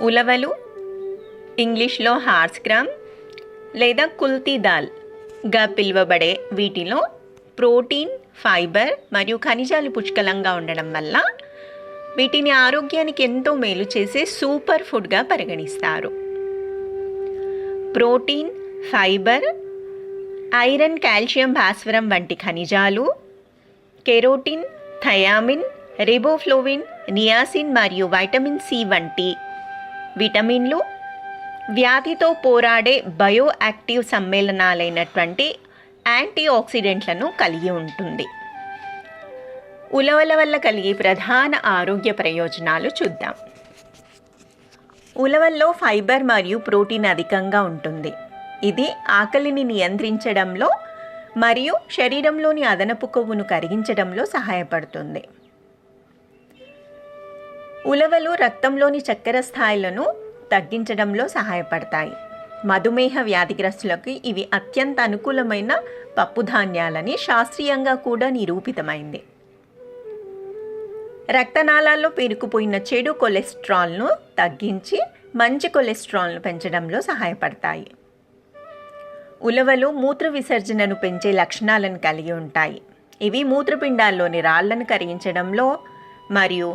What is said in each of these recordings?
ఉలవలు, ఇంగ్లీష్లో horse gram లేదా కుల్తీ దాల్గా పిలువబడే వీటిలో ప్రోటీన్, ఫైబర్ మరియు ఖనిజాలు పుష్కలంగా ఉండడం వల్ల వీటిని ఆరోగ్యానికి ఎంతో మేలు చేసే సూపర్ ఫుడ్గా పరిగణిస్తారు. ప్రోటీన్, ఫైబర్, ఐరన్, కాల్షియం, భాస్వరం వంటి ఖనిజాలు, కెరోటిన్, థయామిన్, రిబోఫ్లోవిన్, నియాసిన్ మరియు వైటమిన్ సి వంటి విటమిన్లు, వ్యాధితో పోరాడే బయో యాక్టివ్ సమ్మేళనాలైనటువంటి యాంటీ ఆక్సిడెంట్లను కలిగి ఉంటుంది. ఉలవల వల్ల కలిగే ప్రధాన ఆరోగ్య ప్రయోజనాలు చూద్దాం. ఉలవల్లో ఫైబర్ మరియు ప్రోటీన్ అధికంగా ఉంటుంది. ఇది ఆకలిని నియంత్రించడంలో మరియు శరీరంలోని అదనపు కొవ్వును కరిగించడంలో సహాయపడుతుంది. ఉలవలు రక్తంలోని చక్కెర స్థాయిలను తగ్గించడంలో సహాయపడతాయి. మధుమేహ వ్యాధిగ్రస్తులకు ఇవి అత్యంత అనుకూలమైన పప్పుధాన్యాలని శాస్త్రీయంగా కూడా నిరూపితమైంది. రక్తనాళాల్లో పేరుకుపోయిన చెడు కొలెస్ట్రాల్ను తగ్గించి మంచి కొలెస్ట్రాల్ను పెంచడంలో సహాయపడతాయి. ఉలవలు మూత్ర విసర్జనను పెంచే లక్షణాలను కలిగి ఉంటాయి. ఇవి మూత్రపిండాల్లోని రాళ్లను కరిగించడంలో మరియు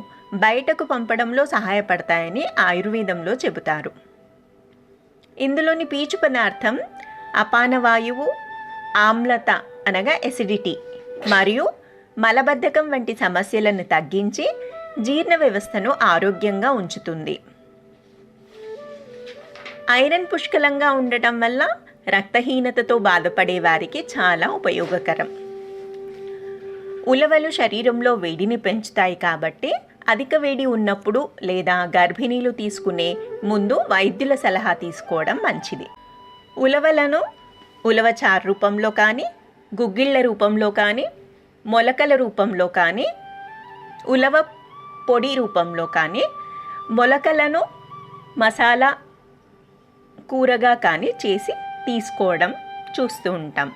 బయటకు పంపడంలో సహాయపడతాయని ఆయుర్వేదంలో చెబుతారు. ఇందులోని పీచు పదార్థం అపానవాయువు, ఆమ్లత అనగా ఎసిడిటీ మరియు మలబద్ధకం వంటి సమస్యలను తగ్గించి జీర్ణ వ్యవస్థను ఆరోగ్యంగా ఉంచుతుంది. ఐరన్ పుష్కలంగా ఉండటం వల్ల రక్తహీనతతో బాధపడే వారికి చాలా ఉపయోగకరం. ఉలవలు శరీరంలో వేడిని పెంచుతాయి కాబట్టి అధిక వేడి ఉన్నప్పుడు లేదా గర్భిణీలు తీసుకునే ముందు వైద్యుల సలహా తీసుకోవడం మంచిది. ఉలవలను ఉలవచారు రూపంలో కానీ, గుగ్గిళ్ళ రూపంలో కానీ, మొలకల రూపంలో కానీ, ఉలవ పొడి రూపంలో కానీ, మొలకలను మసాలా కూరగా కానీ చేసి తీసుకోవడం చూస్తూ ఉంటాం.